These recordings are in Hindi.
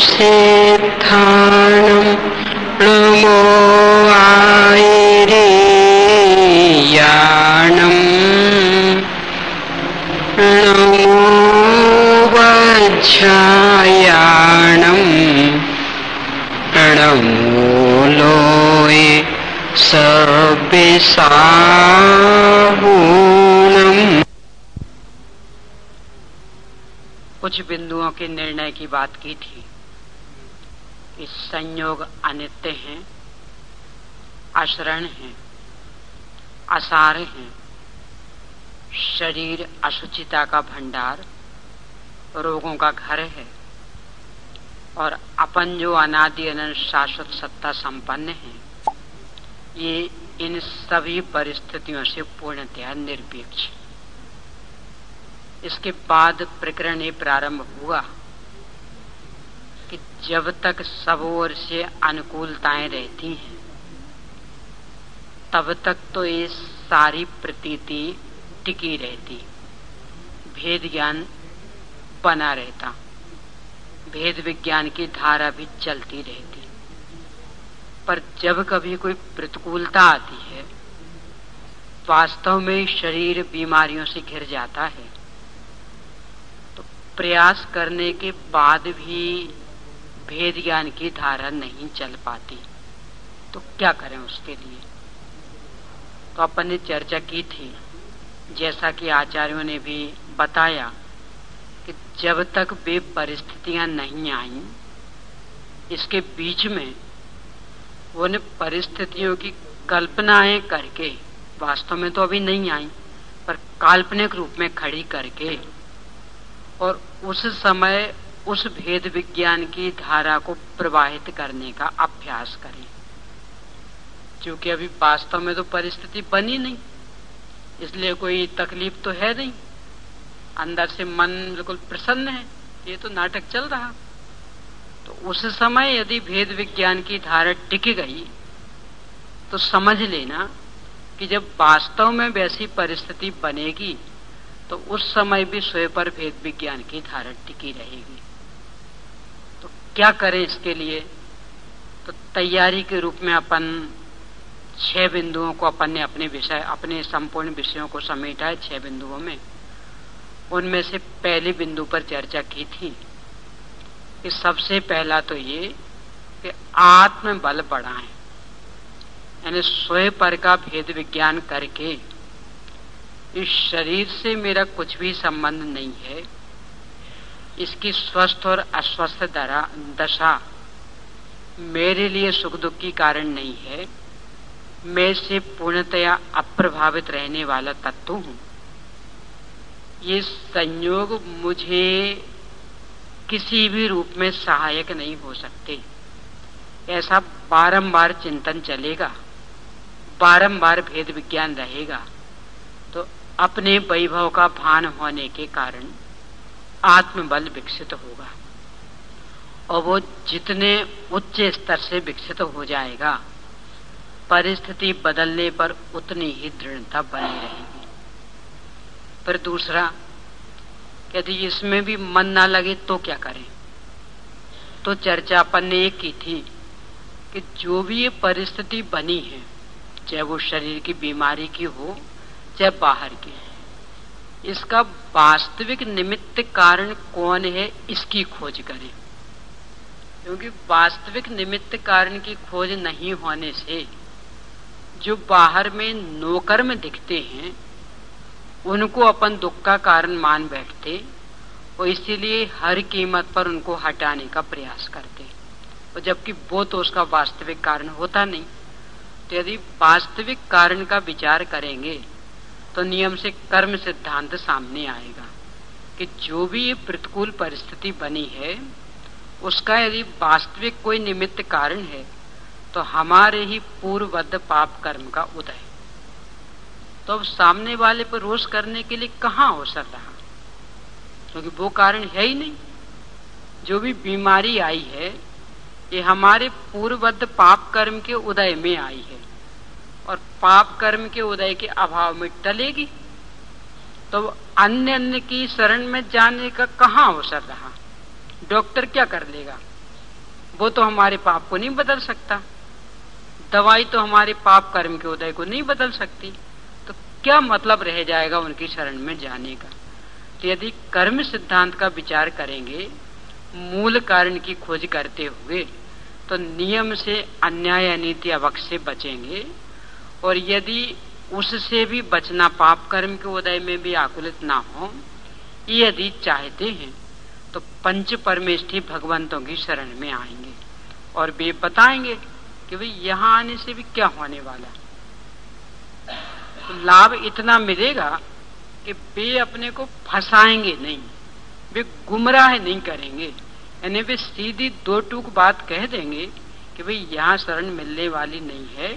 सिद्धाणं नमो आयिरेयाणं नमो वज्रायाणं नमो लोये सविसाहूणम्। कुछ बिंदुओं के निर्णय की बात की थी। इस संयोग अनित्य हैं, अशरण हैं, असार हैं, शरीर अशुचिता का भंडार, रोगों का घर है, और अपन जो अनादि अनंत शाश्वत सत्ता संपन्न है, ये इन सभी परिस्थितियों से पूर्णतया निरपेक्ष। इसके बाद प्रकरण ये प्रारंभ हुआ कि जब तक सब ओर से अनुकूलताएं रहती हैं तब तक तो ये सारी प्रतीति टिकी रहती, भेद ज्ञान बना रहता, भेद विज्ञान की धारा भी चलती रहती। पर जब कभी कोई प्रतिकूलता आती है, वास्तव में शरीर बीमारियों से घिर जाता है, तो प्रयास करने के बाद भी भेद ज्ञान की धारा नहीं चल पाती। तो क्या करें उसके लिए? तो अपन ने चर्चा की थी, जैसा कि आचार्यों ने भी बताया, कि जब तक वे परिस्थितियां नहीं आई, इसके बीच में उन परिस्थितियों की कल्पनाएं करके, वास्तव में तो अभी नहीं आई, पर काल्पनिक रूप में खड़ी करके, और उस समय उस भेद विज्ञान की धारा को प्रवाहित करने का अभ्यास करें। क्योंकि अभी वास्तव में तो परिस्थिति बनी नहीं, इसलिए कोई तकलीफ तो है नहीं, अंदर से मन बिल्कुल प्रसन्न है, ये तो नाटक चल रहा। तो उस समय यदि भेद विज्ञान की धारा टिक गई तो समझ लेना कि जब वास्तव में वैसी परिस्थिति बनेगी तो उस समय भी स्वयं पर भेद विज्ञान की धारा टिकी रहेगी। तो क्या करें इसके लिए? तो तैयारी के रूप में अपन 6 बिंदुओं को अपन ने अपने संपूर्ण विषयों को समेटा है 6 बिंदुओं में। उनमें से पहले बिंदु पर चर्चा की थी कि सबसे पहला तो ये कि आत्म बल बढ़ाएं, यानी स्वयं पर का भेद विज्ञान करके इस शरीर से मेरा कुछ भी संबंध नहीं है, इसकी स्वस्थ और अस्वस्थ दशा मेरे लिए सुख दुख की कारण नहीं है, मैं से पूर्णतया अप्रभावित रहने वाला तत्व हूं। ये संयोग मुझे किसी भी रूप में सहायक नहीं हो सकते। ऐसा बारंबार चिंतन चलेगा, बारंबार भेद विज्ञान रहेगा, तो अपने वैभव का भान होने के कारण आत्मबल विकसित होगा, और वो जितने उच्च स्तर से विकसित हो जाएगा, परिस्थिति बदलने पर उतनी ही दृढ़ता बनी रहेगी। पर दूसरा, यदि इसमें भी मन ना लगे तो क्या करें? तो चर्चा अपन ने एक की थी कि जो भी ये परिस्थिति बनी है, चाहे वो शरीर की बीमारी की हो चाहे बाहर की, इसका वास्तविक निमित्त कारण कौन है, इसकी खोज करें। क्योंकि वास्तविक निमित्त कारण की खोज नहीं होने से जो बाहर में नौकर में दिखते हैं उनको अपन दुख का कारण मान बैठते, और इसीलिए हर कीमत पर उनको हटाने का प्रयास करते, और जबकि वो तो उसका वास्तविक कारण होता नहीं। तो यदि वास्तविक कारण का विचार करेंगे तो नियम से कर्म सिद्धांत सामने आएगा कि जो भी ये प्रतिकूल परिस्थिति बनी है उसका यदि वास्तविक कोई निमित्त कारण है तो हमारे ही पूर्वबद्ध पाप कर्म का उदय। तो अब सामने वाले पर रोष करने के लिए कहाँ अवसर रहा, क्योंकि वो कारण है ही नहीं। जो भी बीमारी आई है ये हमारे पूर्वबद्ध पाप कर्म के उदय में आई है, और पाप कर्म के उदय के अभाव में टलेगी, तो अन्य की शरण में जाने का कहाँ अवसर रहा। डॉक्टर क्या कर लेगा? वो तो हमारे पाप को नहीं बदल सकता, दवाई तो हमारे पाप कर्म के उदय को नहीं बदल सकती, तो क्या मतलब रह जाएगा उनकी शरण में जाने का। तो यदि कर्म सिद्धांत का विचार करेंगे मूल कारण की खोज करते हुए, तो नियम से अन्याय अनीति अवक्ष से बचेंगे। और यदि उससे भी बचना, पाप कर्म के उदय में भी आकुलित ना हो, यदि चाहते हैं तो पंच परमेष्ठी भगवंतों की शरण में आएंगे और वे बताएंगे कि भाई यहाँ आने से भी क्या होने वाला। तो लाभ इतना मिलेगा कि वे अपने को फंसाएंगे नहीं, वे गुमराह नहीं करेंगे, यानी वे सीधी दो टूक बात कह देंगे कि भाई यहाँ शरण मिलने वाली नहीं है,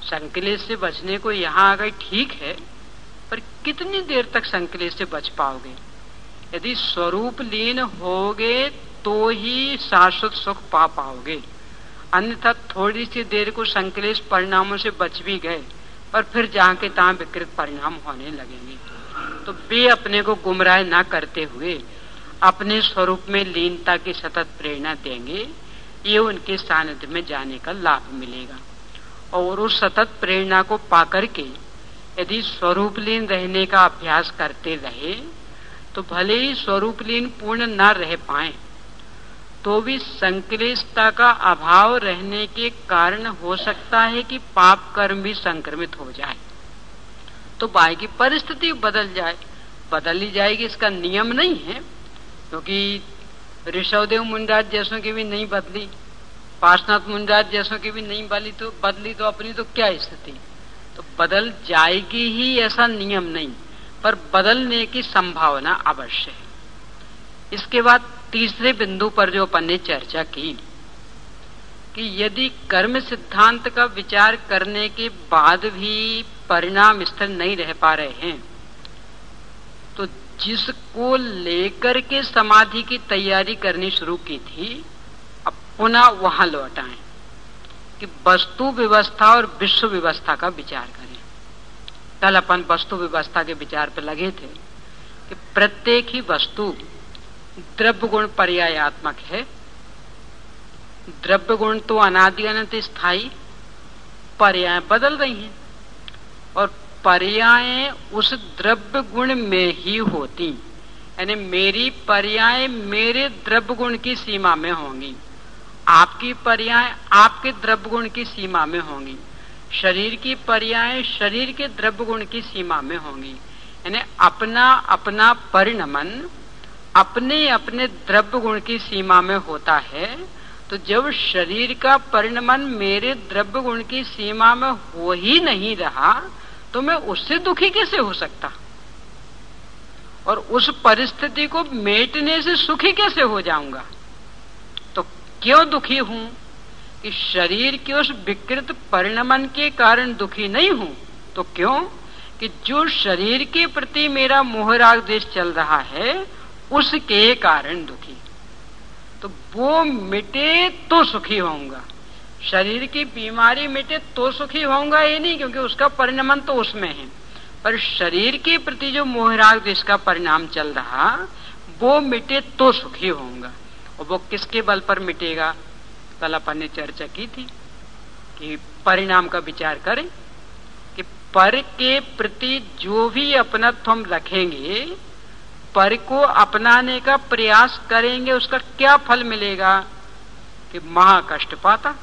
संकलेश से बचने को यहाँ आ गए ठीक है, पर कितनी देर तक संकलेश से बच पाओगे। यदि स्वरूप लीन होगे तो ही शाश्वत सुख पा पाओगे, अन्यथा थोड़ी सी देर को संकलेश परिणामों से बच भी गए पर फिर जहां के तहां विकृत परिणाम होने लगेंगे। तो वे अपने को गुमराह ना करते हुए अपने स्वरूप में लीनता की सतत प्रेरणा देंगे, ये उनके सानिध्य में जाने का लाभ मिलेगा। और उस सतत प्रेरणा को पाकर के यदि स्वरूप लीन रहने का अभ्यास करते रहे तो भले ही स्वरूप लीन पूर्ण न रह पाए तो भी संक्लेशता का अभाव रहने के कारण हो सकता है कि पाप कर्म भी संक्रमित हो जाए, तो बाहर की परिस्थिति बदल जाए, बदल ही जाएगी, इसका नियम नहीं है। क्योंकि ऋषभदेव मुंडराज जैसों की भी नहीं बदली, पार्श्वनाथ मुंडराज जैसों की भी नहीं बदली तो अपनी तो क्या स्थिति, तो बदल जाएगी ही ऐसा नियम नहीं, पर बदलने की संभावना अवश्य है। इसके बाद तीसरे बिंदु पर जो अपन ने चर्चा की कि यदि कर्म सिद्धांत का विचार करने के बाद भी परिणाम स्थिर नहीं रह पा रहे हैं, तो जिसको लेकर के समाधि की तैयारी करनी शुरू की थी अब पुनः वहां लौट आए कि वस्तु व्यवस्था और विश्व व्यवस्था का विचार करें। कल अपन वस्तु व्यवस्था के विचार पर लगे थे कि प्रत्येक ही वस्तु द्रव्य गुण पर्यायात्मक है। द्रव्य गुण तो अनादि अनंत स्थायी, पर्याय बदल रही हैं और पर्याय उस द्रव्य गुण में ही होती, यानी मेरी पर्याय मेरे द्रव्य गुण की सीमा में होंगी, आपकी पर्याय आपके द्रव्य गुण की सीमा में होंगी, शरीर की पर्याय शरीर के द्रव्य गुण की सीमा में होंगी। यानी अपना अपना परिणमन अपने अपने द्रव्य गुण की सीमा में होता है। तो जब शरीर का परिणमन मेरे द्रव्य गुण की सीमा में हो ही नहीं रहा तो मैं उससे दुखी कैसे हो सकता, और उस परिस्थिति को मेटने से सुखी कैसे हो जाऊंगा। तो क्यों दुखी हूं कि शरीर के उस विकृत परिणमन के कारण दुखी नहीं हूं, तो क्यों कि जो शरीर के प्रति मेरा मोह राग द्वेष चल रहा है उसके कारण दुखी। तो वो मिटे तो सुखी होऊंगा, शरीर की बीमारी मिटे तो सुखी होऊंगा ये नहीं, क्योंकि उसका परिणमन तो उसमें है, पर शरीर के प्रति जो मोह राग द्वेष का परिणाम चल रहा वो मिटे तो सुखी होऊंगा। और वो किसके बल पर मिटेगा, कल अपन ने चर्चा की थी कि परिणाम का विचार करें कि पर के प्रति जो भी अपनत्व हम रखेंगे, पर को अपनाने का प्रयास करेंगे, उसका क्या फल मिलेगा कि महाकष्ट पाता।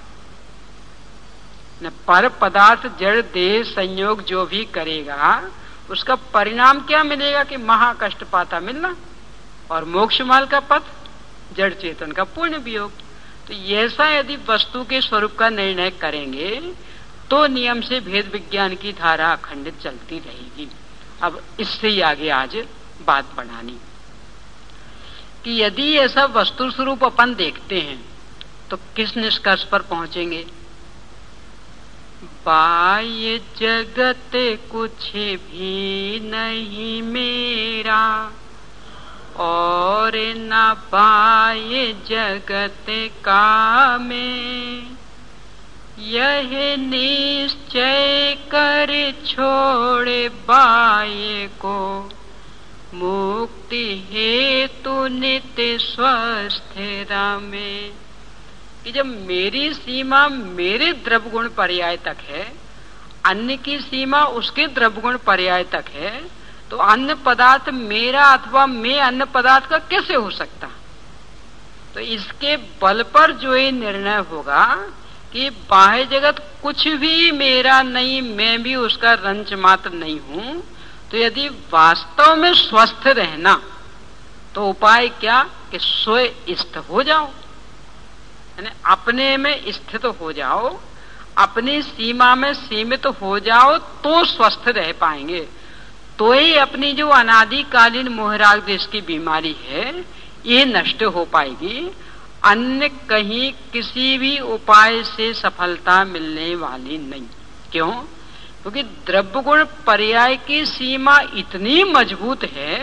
न पर पदार्थ जड़ देह संयोग जो भी करेगा उसका परिणाम क्या मिलेगा कि महाकष्ट पाता मिलना, और मोक्ष मार्ग का पथ जड़ चेतन का पूर्ण वियोग। तो ऐसा यदि वस्तु के स्वरूप का निर्णय करेंगे तो नियम से भेद विज्ञान की धारा अखंडित चलती रहेगी। अब इससे ही आगे आज बात बढ़ानी कि यदि ऐसा वस्तु स्वरूप अपन देखते हैं तो किस निष्कर्ष पर पहुंचेंगे। बाह्य जगत कुछ भी नहीं मेरा और न बाह्य जगत का मैं, यह निश्चय कर छोड़े बाह्य को, मुक्ति हेतु नित्य स्वस्थ रमे। कि जब मेरी सीमा मेरे द्रव्य गुण पर्याय तक है, अन्य की सीमा उसके द्रव्य गुण पर्याय तक है, तो अन्य पदार्थ मेरा अथवा मैं अन्य पदार्थ का कैसे हो सकता? तो इसके बल पर जो ये निर्णय होगा कि बाह्य जगत कुछ भी मेरा नहीं, मैं भी उसका रंच मात्र नहीं हूं, तो यदि वास्तव में स्वस्थ रहना तो उपाय क्या कि स्वयं स्थित हो जाओ, यानी अपने में स्थित हो जाओ, अपनी सीमा में सीमित हो जाओ, तो स्वस्थ रह पाएंगे। तो ही अपनी जो अनादिकालीन मोहराग देश की बीमारी है ये नष्ट हो पाएगी। अन्य कहीं किसी भी उपाय से सफलता मिलने वाली नहीं। क्यों? क्योंकि द्रव्य गुण पर्याय की सीमा इतनी मजबूत है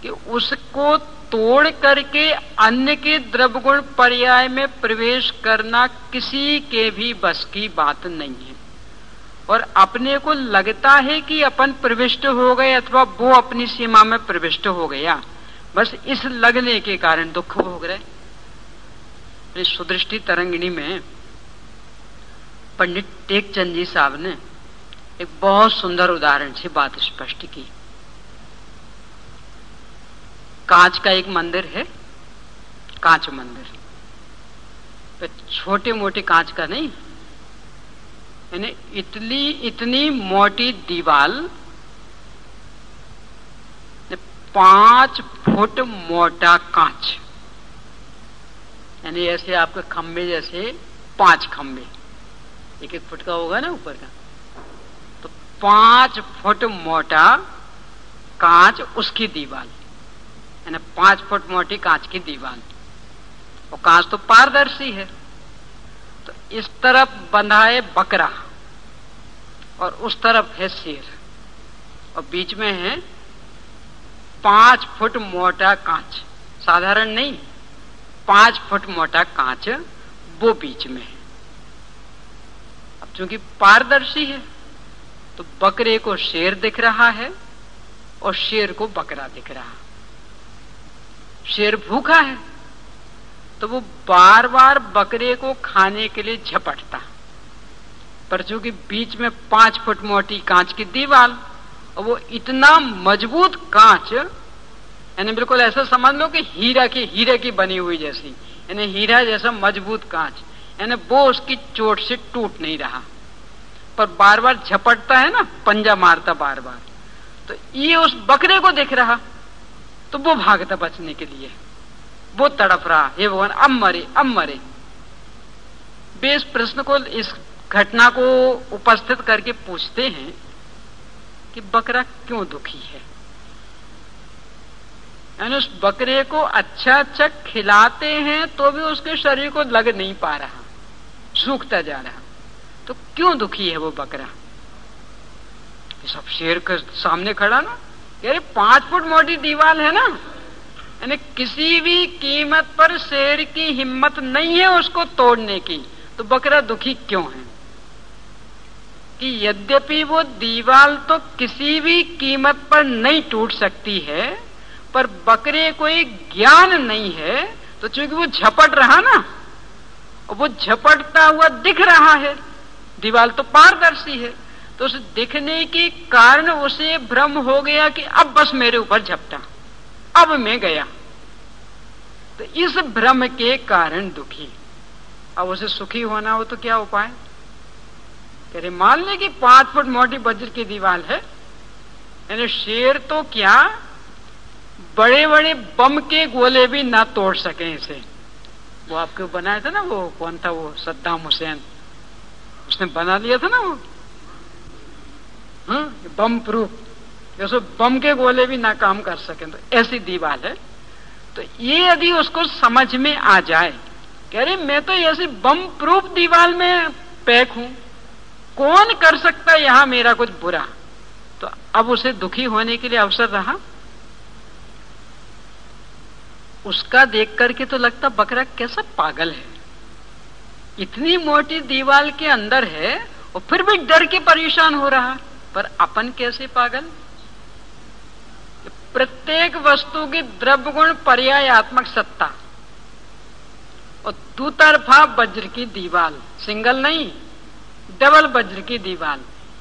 कि उसको तोड़ करके अन्य के द्रव्य गुण पर्याय में प्रवेश करना किसी के भी बस की बात नहीं है। और अपने को लगता है कि अपन प्रविष्ट हो गए अथवा वो अपनी सीमा में प्रविष्ट हो गया, बस इस लगने के कारण दुख भोग रहे। सुदृष्टि तरंगिणी में पंडित टेकचंद जी साहब ने एक बहुत सुंदर उदाहरण से बात स्पष्ट की। कांच का एक मंदिर है, कांच मंदिर, तो छोटे मोटे कांच का नहीं, यानी इतनी मोटी दीवाल, 5 फुट मोटा कांच, यानी ऐसे आपके खंबे जैसे 5 खंबे, 1-1 फुट का होगा ना ऊपर का, तो 5 फुट मोटा कांच उसकी दीवाल, यानी 5 फुट मोटी कांच की दीवाल। और कांच तो पारदर्शी है। तो इस तरफ बंधा है बकरा और उस तरफ है शेर, और बीच में है 5 फुट मोटा कांच, साधारण नहीं, 5 फुट मोटा कांच वो बीच में है। अब चूंकि पारदर्शी है तो बकरे को शेर दिख रहा है और शेर को बकरा दिख रहा है। शेर भूखा है तो वो बार बार बकरे को खाने के लिए झपटता, पर चूंकि बीच में 5 फुट मोटी कांच की दीवार और वो इतना मजबूत कांच, यानी बिल्कुल ऐसा समझ लो कि हीरे की बनी हुई जैसी, यानी हीरा जैसा मजबूत कांच, यानी वो उसकी चोट से टूट नहीं रहा, पर बार बार झपटता है ना, पंजा मारता बार बार, तो ये उस बकरे को दिख रहा, तो वो भागता बचने के लिए, वो तड़प रहा, हे भगवान अब मरे अब मरे। वे इस प्रश्न को, इस घटना को उपस्थित करके पूछते हैं कि बकरा क्यों दुखी है। यानी उस बकरे को अच्छा अच्छा खिलाते हैं तो भी उसके शरीर को लग नहीं पा रहा, सूखता जा रहा, तो क्यों दुखी है वो बकरा। सब शेर के सामने खड़ा ना, यार 5 फुट मोटी दीवार है ना, यानी किसी भी कीमत पर शेर की हिम्मत नहीं है उसको तोड़ने की, तो बकरा दुखी क्यों है। कि यद्यपि वो दीवार तो किसी भी कीमत पर नहीं टूट सकती है, पर बकरे को एक ज्ञान नहीं है, तो चूंकि वो झपट रहा ना, और वो झपटता हुआ दिख रहा है, दीवार तो पारदर्शी है, तो उस दिखने के कारण उसे भ्रम हो गया कि अब बस मेरे ऊपर झपटा, अब मैं गया, तो इस भ्रम के कारण दुखी। अब उसे सुखी होना हो तो क्या उपाय। कह रहे मान ले कि 5 फुट मोटी वज्र की दीवार है, यानी शेर तो क्या बड़े बड़े बम के गोले भी ना तोड़ सके इसे। वो आपके बनाया था ना, वो कौन था, वो सद्दाम हुसैन, उसने बना लिया था ना वो बम प्रूफ, जैसे बम के गोले भी ना काम कर सके, तो ऐसी दीवार है। तो ये यदि उसको समझ में आ जाए, कह रहे मैं तो ऐसी बम प्रूफ दीवार में पैक हूं, कौन कर सकता है यहां मेरा कुछ बुरा, तो अब उसे दुखी होने के लिए अवसर रहा। उसका देख करके तो लगता बकरा कैसा पागल है, इतनी मोटी दीवार के अंदर है और फिर भी डर के परेशान हो रहा, पर अपन कैसे पागल। प्रत्येक वस्तु की द्रव्य गुण पर्यायात्मक सत्ता, और दुतरफा वज्र की दीवाल, सिंगल नहीं डबल वज्र की दीवाल,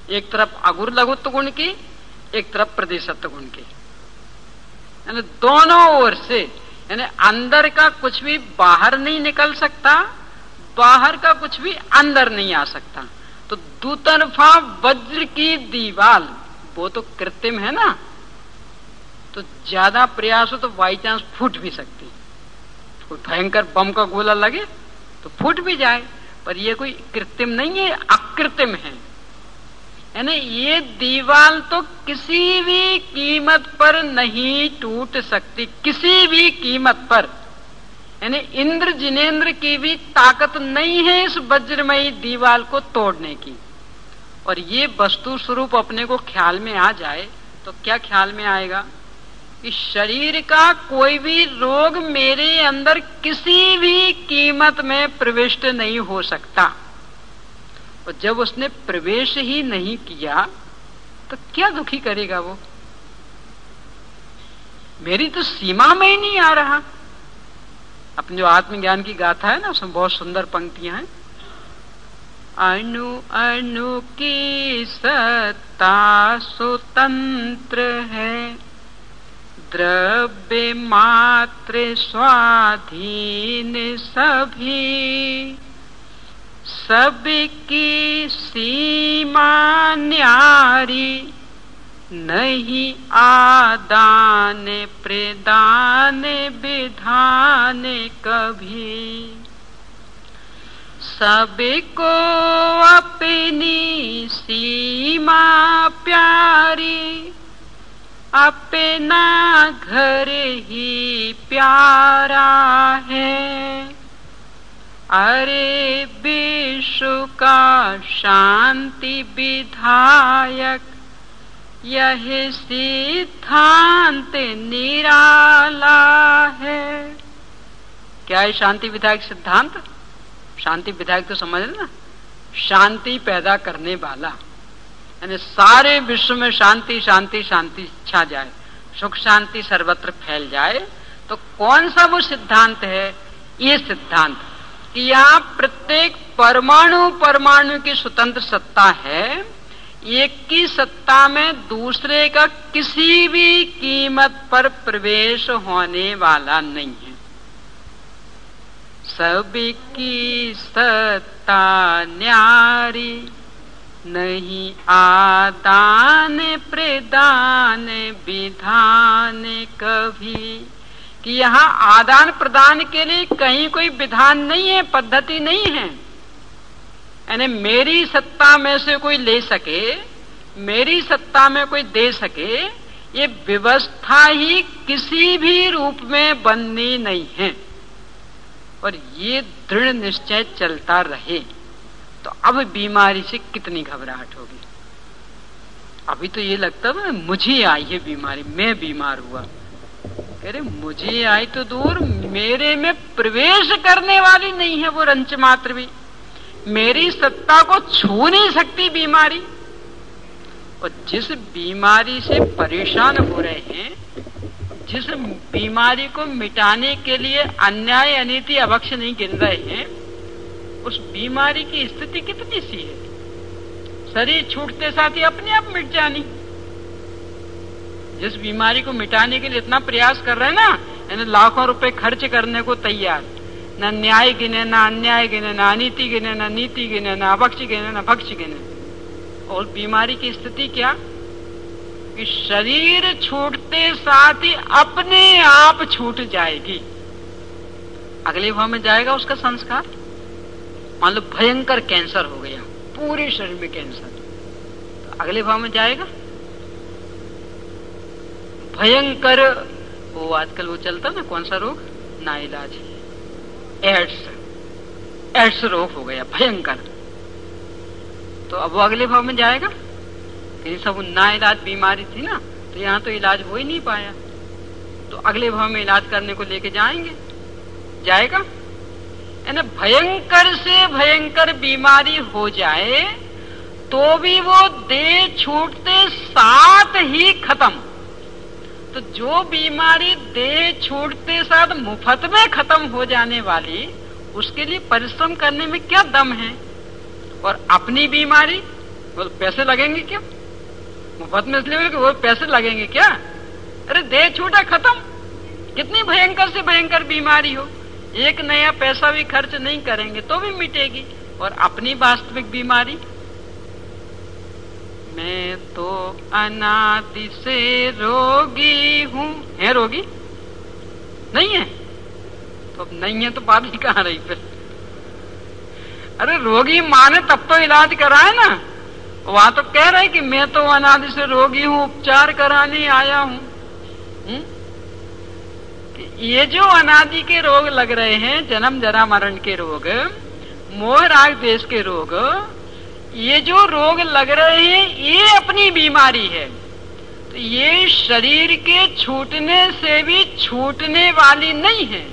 एक तरफ अगुर लघुत्व गुण की, एक तरफ प्रदेशत्व गुण की, यानी दोनों ओर से, यानी अंदर का कुछ भी बाहर नहीं निकल सकता, बाहर का कुछ भी अंदर नहीं आ सकता। तो दुतरफा वज्र की दीवाल वो तो कृत्रिम है ना, तो ज्यादा प्रयास हो तो बाई चांस फूट भी सकती, कोई भयंकर बम का गोला लगे तो फूट भी जाए, पर ये कोई कृत्रिम नहीं है, अकृत्रिम है। यानी ये दीवाल तो किसी भी कीमत पर नहीं टूट सकती, किसी भी कीमत पर। यानी इंद्र जिनेन्द्र की भी ताकत नहीं है इस वज्रमयी दीवाल को तोड़ने की। और ये वस्तु स्वरूप अपने को ख्याल में आ जाए तो क्या ख्याल में आएगा कि शरीर का कोई भी रोग मेरे अंदर किसी भी कीमत में प्रविष्ट नहीं हो सकता। और जब उसने प्रवेश ही नहीं किया तो क्या दुखी करेगा वो? मेरी तो सीमा में ही नहीं आ रहा। अपने जो आत्मज्ञान की गाथा है ना, उसमें बहुत सुंदर पंक्तियां हैं। अणु अणु की सत्ता स्वतंत्र है, द्रव्य मात्र स्वाधीन सभी, सबकी सीमा न्यारी, नहीं आदान प्रदान विधान कभी, सबको अपनी सीमा प्यारी, अपना घर ही प्यारा है, अरे विश्व का शांति विधायक यह सिद्धांत निराला है। क्या है शांति विधायक सिद्धांत? शांति विधायक तो समझ ना, शांति पैदा करने वाला, यानी सारे विश्व में शांति शांति शांति छा जाए, सुख शांति सर्वत्र फैल जाए। तो कौन सा वो सिद्धांत है? ये सिद्धांत कि यहाँ प्रत्येक परमाणु परमाणु की स्वतंत्र सत्ता है, एक की सत्ता में दूसरे का किसी भी कीमत पर प्रवेश होने वाला नहीं है। सबकी सत्ता न्यारी, नहीं आदान प्रदान विधान कभी, कि यहाँ आदान प्रदान के लिए कहीं कोई विधान नहीं है, पद्धति नहीं है। यानी मेरी सत्ता में से कोई ले सके, मेरी सत्ता में कोई दे सके, ये व्यवस्था ही किसी भी रूप में बननी नहीं है। और ये दृढ़ निश्चय चलता रहे तो अब बीमारी से कितनी घबराहट होगी। अभी तो ये लगता है मुझे आई है बीमारी, मैं बीमार हुआ। अरे मुझे आई तो दूर, मेरे में प्रवेश करने वाली नहीं है वो रंच मात्र भी, मेरी सत्ता को छू नहीं सकती बीमारी। और जिस बीमारी से परेशान हो रहे हैं, जिस बीमारी को मिटाने के लिए अन्याय अनीति अभक्ष नहीं गिन रहे हैं, उस बीमारी की स्थिति कितनी सी है? शरीर छूटते साथ ही अपने आप मिट जानी। जिस बीमारी को मिटाने के लिए इतना प्रयास कर रहे हैं ना, यानी लाखों रुपए खर्च करने को तैयार, न न्याय गिने, न अन्याय गिने, न अनीति गिने, न नीति गिने, न अभक्ष गिने, न भक्ष गिने। और बीमारी की स्थिति क्या कि शरीर छूटते साथ ही अपने आप छूट जाएगी। अगले भाव में जाएगा उसका संस्कार। मान लो भयंकर कैंसर हो गया, पूरे शरीर में कैंसर, तो अगले भाव में जाएगा भयंकर, वो आजकल वो चलता ना, कौन सा रोग ना इलाज, एड्स रोग हो गया भयंकर, तो अब वो अगले भाव में जाएगा। ये सब ना इलाज बीमारी थी ना, तो यहाँ तो इलाज हो ही नहीं पाया, तो अगले भाव में इलाज करने को लेके जाएंगे, जाएगा। यानी भयंकर से भयंकर बीमारी हो जाए तो भी वो देह छूटते साथ ही खत्म। तो जो बीमारी देह छूटते साथ मुफ्त में खत्म हो जाने वाली, उसके लिए परिश्रम करने में क्या दम है। और अपनी बीमारी, वो पैसे लगेंगे क्या मुफ्त में, इसलिए वो पैसे लगेंगे क्या? अरे दे छूटा खत्म। कितनी भयंकर से भयंकर बीमारी हो, एक नया पैसा भी खर्च नहीं करेंगे तो भी मिटेगी। और अपनी वास्तविक बीमारी, मैं तो अनादि से रोगी हूं। है रोगी? नहीं है तो नहीं है तो बात ही कहां रही फिर। अरे रोगी माने तब तो इलाज कराए ना। वहां तो कह रहे कि मैं तो अनादि से रोगी हूं, उपचार कराने आया हूं। ये जो अनादि के रोग लग रहे हैं, जन्म जरा मरण के रोग, मोह राग देश के रोग, ये जो रोग लग रहे हैं ये अपनी बीमारी है। तो ये शरीर के छूटने से भी छूटने वाली नहीं है।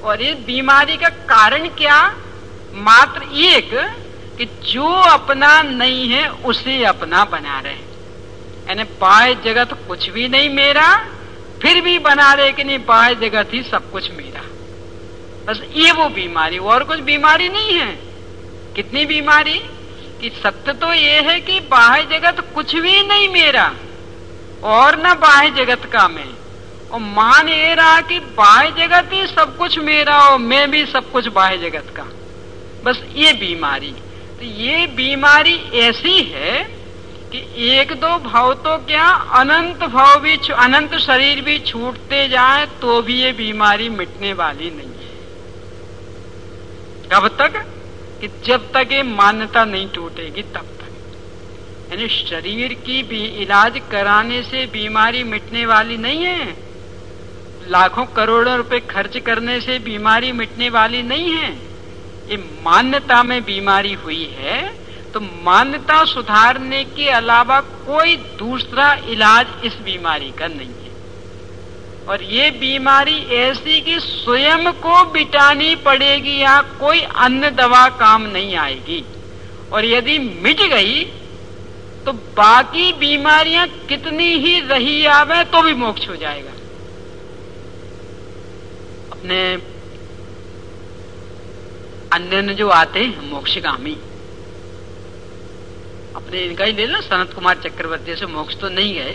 और इस बीमारी का कारण क्या? मात्र एक कि जो अपना नहीं है उसे अपना बना रहे, यानी बाह्य जगत कुछ भी नहीं मेरा, फिर भी बना रहे कि नहीं बाह्य जगत ही सब कुछ मेरा। बस ये वो बीमारी, और कुछ बीमारी नहीं है। कितनी बीमारी कि सत्य तो ये है कि बाह्य जगत कुछ भी नहीं मेरा और न बाह्य जगत का मैं, और मान ये रहा कि बाह्य जगत ही सब कुछ मेरा और मैं भी सब कुछ बाह्य जगत का। बस ये बीमारी। तो ये बीमारी ऐसी है कि एक दो भाव तो क्या, अनंत भाव भी, अनंत शरीर भी छूटते जाए तो भी ये बीमारी मिटने वाली नहीं है। कब तक? कि जब तक ये मान्यता नहीं टूटेगी तब तक। यानी शरीर की भी इलाज कराने से बीमारी मिटने वाली नहीं है, लाखों करोड़ों रुपए खर्च करने से बीमारी मिटने वाली नहीं है। ये मान्यता में बीमारी हुई है, तो मान्यता सुधारने के अलावा कोई दूसरा इलाज इस बीमारी का नहीं है। और ये बीमारी ऐसी कि स्वयं को मिटानी पड़ेगी, या कोई अन्य दवा काम नहीं आएगी। और यदि मिट गई तो बाकी बीमारियां कितनी ही रही आवे तो भी मोक्ष हो जाएगा। अपने अन्य जो आते हैं मोक्षगामी, अपने इनका ही ले लो, सनत कुमार चक्रवर्ती से मोक्ष तो नहीं गए,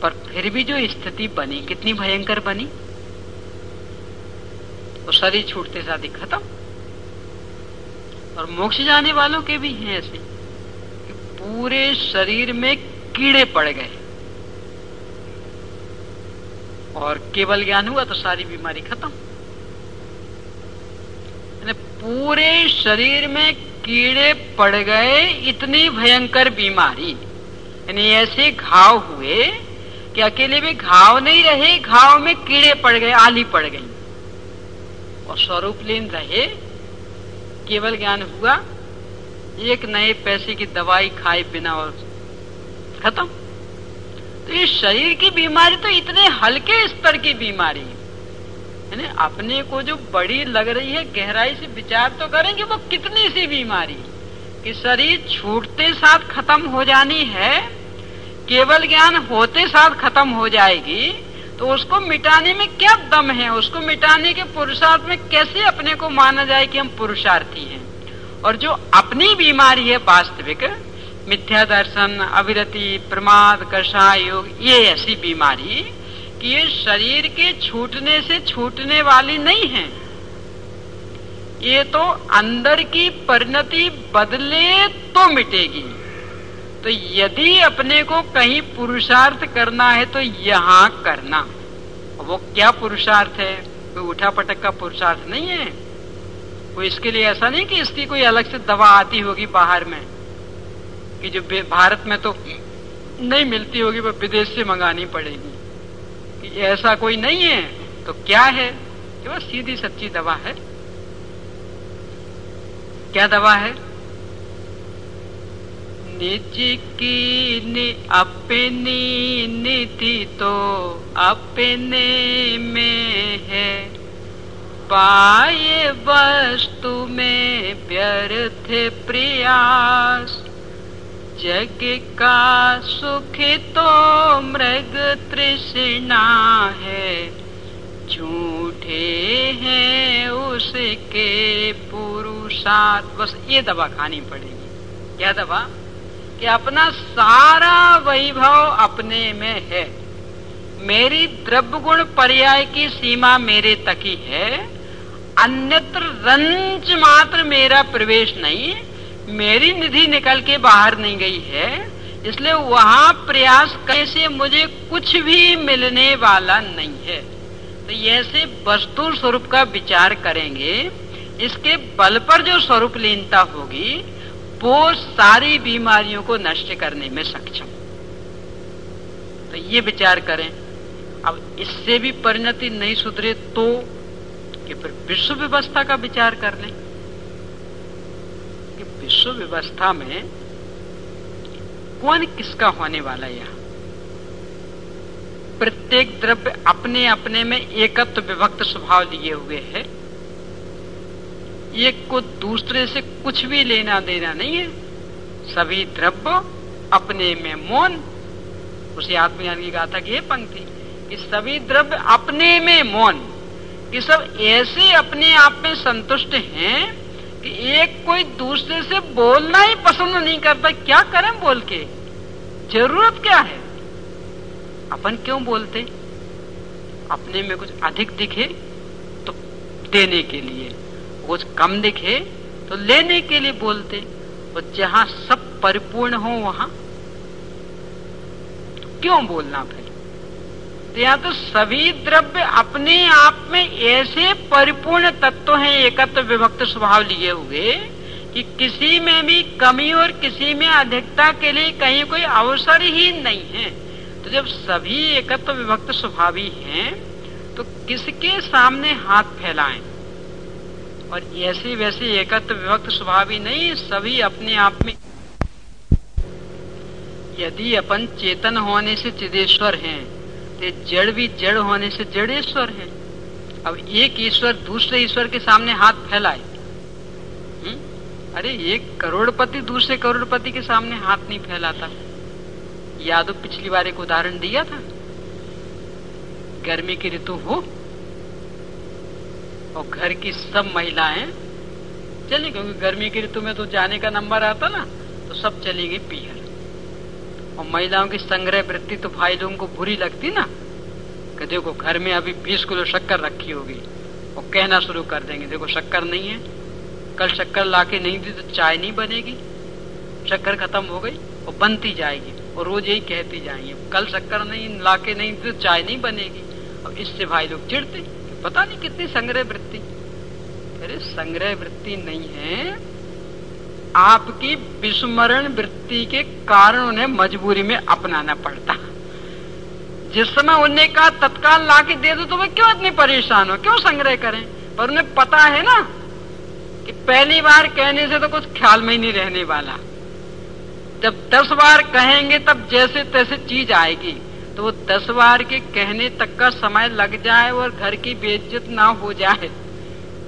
पर फिर भी जो स्थिति बनी कितनी भयंकर बनी। तो शरीर छूटते साथ ही खत्म। और मोक्ष जाने वालों के भी हैं ऐसे कि पूरे शरीर में कीड़े पड़ गए और केवल ज्ञान हुआ तो सारी बीमारी खत्म। पूरे शरीर में कीड़े पड़ गए, इतनी भयंकर बीमारी। यानी ऐसे घाव हुए कि अकेले में घाव नहीं रहे, घाव में कीड़े पड़ गए, आली पड़ गई, और स्वरूप लीन रहे, केवल ज्ञान हुआ, एक नए पैसे की दवाई खाए बिना और खत्म। तो ये शरीर की बीमारी तो इतने हल्के स्तर की बीमारी है। अपने को जो बड़ी लग रही है, गहराई से विचार तो करेंगे वो कितनी सी बीमारी कि शरीर छूटते साथ खत्म हो जानी है, केवल ज्ञान होते साथ खत्म हो जाएगी। तो उसको मिटाने में क्या दम है? उसको मिटाने के पुरुषार्थ में कैसे अपने को माना जाए कि हम पुरुषार्थी हैं? और जो अपनी बीमारी है वास्तविक, मिथ्या दर्शन, अविरति, प्रमाद, कषाय योग, ये ऐसी बीमारी कि ये शरीर के छूटने से छूटने वाली नहीं है। ये तो अंदर की परिणति बदले तो मिटेगी। तो यदि अपने को कहीं पुरुषार्थ करना है तो यहाँ करना। वो क्या पुरुषार्थ है? कोई उठा पटक का पुरुषार्थ नहीं है। कोई इसके लिए ऐसा नहीं कि इसकी कोई अलग से दवा आती होगी बाहर में, कि जो भारत में तो नहीं मिलती होगी, वो विदेश से मंगानी पड़ेगी, कि ऐसा कोई नहीं है। तो क्या है? कि वो सीधी सच्ची दवा है। क्या दवा है? निज की अपनी नीति तो अपने में है, पाए वस्तु में व्यर्थ प्रयास, जग का सुख तो मृग तृष्णा है, झूठे हैं के पुरुषार्थ, बस ये दवा खानी पड़ेगी। क्या दवा? कि अपना सारा वैभव अपने में है, मेरी द्रव्य गुण पर्याय की सीमा मेरे तक ही है, अन्यत्र रंच मात्र मेरा प्रवेश नहीं, मेरी निधि निकल के बाहर नहीं गई है, इसलिए वहां प्रयास करने से मुझे कुछ भी मिलने वाला नहीं है। तो ऐसे वस्तु स्वरूप का विचार करेंगे, इसके बल पर जो स्वरूप लीनता होगी वो सारी बीमारियों को नष्ट करने में सक्षम। तो ये विचार करें। अब इससे भी परिणति नहीं सुधरे तो कि फिर विश्व व्यवस्था का विचार कर लें कि विश्व व्यवस्था में कौन किसका होने वाला है। यहाँ प्रत्येक द्रव्य अपने अपने में एकत्व विभक्त स्वभाव लिए हुए है, एक को दूसरे से कुछ भी लेना देना नहीं है। सभी द्रव्य अपने में मौन। उसी आत्मज्ञान की गाथा की ये पंक्ति कि सभी द्रव्य अपने में मौन, कि सब ऐसे अपने आप में संतुष्ट हैं कि एक कोई दूसरे से बोलना ही पसंद नहीं करता। क्या करें बोल के, जरूरत क्या है? अपन क्यों बोलते? अपने में कुछ अधिक दिखे तो देने के लिए, कुछ कम दिखे तो लेने के लिए बोलते। और जहां सब परिपूर्ण हो वहां क्यों बोलना फिर? तो यहाँ तो सभी द्रव्य अपने आप में ऐसे परिपूर्ण तत्व हैं, एकत्व विभक्त स्वभाव लिए हुए, कि किसी में भी कमी और किसी में अधिकता के लिए कहीं कोई अवसर ही नहीं है। तो जब सभी एकत्व विभक्त स्वभावी हैं तो किसके सामने हाथ फैलाएं? और ऐसे वैसे एकत्व विभक्त स्वभावी नहीं, सभी अपने आप में। यदि अपन चेतन होने से चिदेश्वर हैं तो जड़ भी जड़ होने से जड़ेश्वर है। अब एक ईश्वर दूसरे ईश्वर के सामने हाथ फैलाए, अरे एक करोड़पति दूसरे करोड़पति के सामने हाथ नहीं फैलाता। यादव पिछली बार एक उदाहरण दिया था, गर्मी की ऋतु हो और घर की सब महिलाएं चली, क्योंकि गर्मी की ऋतु में तो जाने का नंबर आता ना, तो सब चली गई पीहर। और महिलाओं की संग्रह वृत्ति तो भाई लोगों को बुरी लगती ना, कि देखो घर में अभी 20 किलो शक्कर रखी होगी, और कहना शुरू कर देंगे देखो शक्कर नहीं है, कल शक्कर लाके नहीं दी तो चाय नहीं बनेगी, शक्कर खत्म हो गई और बनती जाएगी, और रोज यही कहती जाएंगे कल शक्कर नहीं लाके नहीं दी तो चाय नहीं बनेगी। अब इससे भाई लोग चिढ़ते, पता नहीं कितनी संग्रह वृत्ति। अरे संग्रह वृत्ति नहीं है, आपकी विस्मरण वृत्ति के कारण उन्हें मजबूरी में अपनाना पड़ता। जिस समय उन्हें कहा तत्काल लाके दे दो तो वे क्यों इतने परेशान हो, क्यों संग्रह करें? पर उन्हें पता है ना कि पहली बार कहने से तो कुछ ख्याल में ही नहीं रहने वाला, जब 10 बार कहेंगे तब जैसे तैसे चीज आएगी। तो वो 10 बार के कहने तक का समय लग जाए और घर की बेइज्जत ना हो जाए,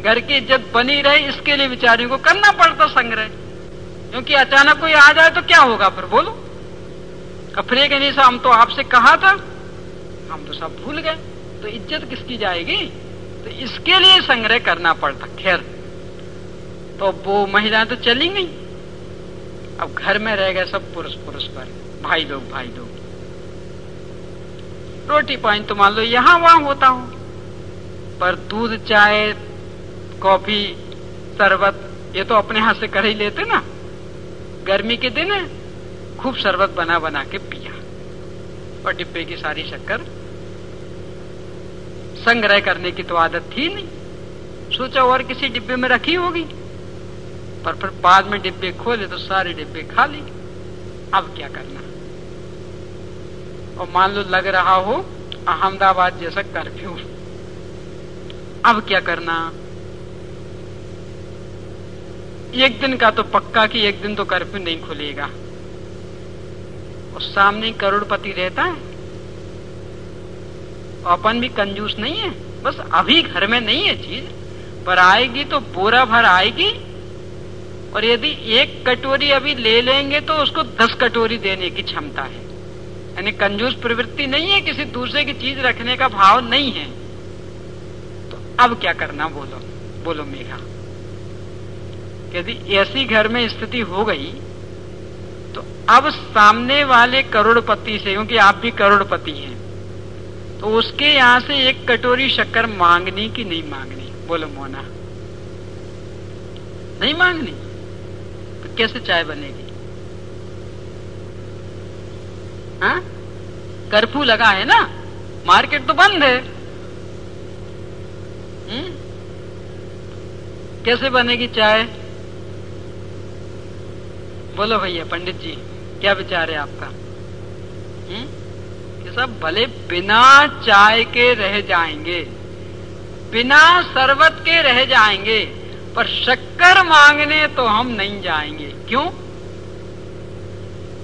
घर की इज्जत बनी रहे, इसके लिए बेचारियों को करना पड़ता संग्रह। क्योंकि अचानक कोई आ जाए तो क्या होगा फिर, बोलो? अफरे के नहीं, हम तो आपसे कहा था, हम तो सब भूल गए, तो इज्जत किसकी जाएगी? तो इसके लिए संग्रह करना पड़ता। खैर, तो वो महिलाएं तो चली गई, अब घर में रह गए सब पुरुष पर, भाई लोग। रोटी पानी तो मान लो यहां वहां होता हो, पर दूध चाय कॉफी शरबत ये तो अपने हाथ से कर ही लेते ना। गर्मी के दिन खूब शरबत बना बना के पिया, और डिब्बे की सारी शक्कर संग्रह करने की तो आदत थी नहीं, सोचा और किसी डिब्बे में रखी होगी, पर फिर बाद में डिब्बे खोले तो सारे डिब्बे खाली। अब क्या करना? और मान लो लग रहा हो अहमदाबाद जैसा कर्फ्यू, अब क्या करना? एक दिन का तो पक्का कि एक दिन तो कर्फ्यू नहीं खुलेगा, और सामने करोड़पति रहता है, अपन भी कंजूस नहीं है, बस अभी घर में नहीं है चीज, पर आएगी तो बोरा भर आएगी, और यदि एक कटोरी अभी ले लेंगे तो उसको 10 कटोरी देने की क्षमता है। यानी कंजूस प्रवृत्ति नहीं है, किसी दूसरे की चीज रखने का भाव नहीं है। तो अब क्या करना बोलो? बोलो मेघा, यदि ऐसी घर में स्थिति हो गई तो अब सामने वाले करोड़पति से, क्योंकि आप भी करोड़पति हैं, तो उसके यहां से एक कटोरी शक्कर मांगनी कि नहीं मांगनी? बोलो मोना, नहीं मांगनी तो कैसे चाय बनेगी? हाँ, कर्फ्यू लगा है ना, मार्केट तो बंद है। कैसे बनेगी चाय? बोलो भैया पंडित जी, क्या विचार है आपका? कि सब भले बिना चाय के रह जाएंगे, बिना शरबत के रह जाएंगे, पर शक्कर मांगने तो हम नहीं जाएंगे। क्यों?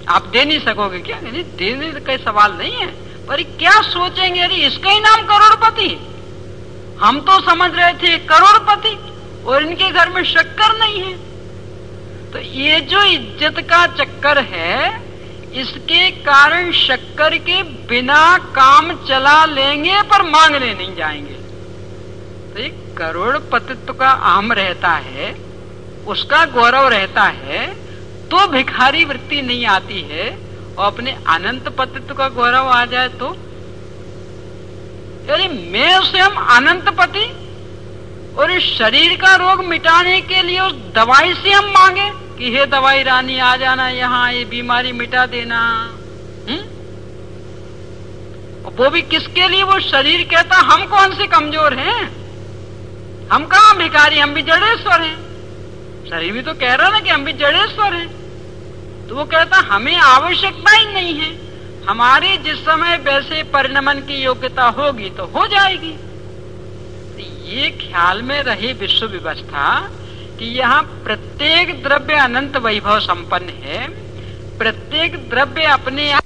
आप दे नहीं सकोगे क्या? नहीं, देने का सवाल नहीं है, पर क्या सोचेंगे, अरे इसका ही नाम करोड़पति? हम तो समझ रहे थे करोड़पति और इनके घर में शक्कर नहीं है। तो ये जो इज्जत का चक्कर है, इसके कारण शक्कर के बिना काम चला लेंगे पर मांगने नहीं जाएंगे। तो एक करोड़पतित्व का आम रहता है, उसका गौरव रहता है, तो भिखारी वृत्ति नहीं आती है। और अपने अनंत पतित्व का गौरव आ जाए तो यानी मैं उसे हम अनंत पति, और इस शरीर का रोग मिटाने के लिए उस दवाई से हम मांगे कि हे दवाई रानी आ जाना यहाँ, ये बीमारी मिटा देना। और वो भी किसके लिए? वो शरीर कहता हम कौन से कमजोर हैं, हम कहां भिखारी, हम भी जड़ेश्वर हैं। शरीर भी तो कह रहा ना कि हम भी जड़ेश्वर हैं। तो वो कहता हमें आवश्यकता ही नहीं है, हमारी जिस समय वैसे परिणमन की योग्यता होगी तो हो जाएगी। ये ख्याल में रही विश्व व्यवस्था कि यहाँ प्रत्येक द्रव्य अनंत वैभव संपन्न है, प्रत्येक द्रव्य अपने आप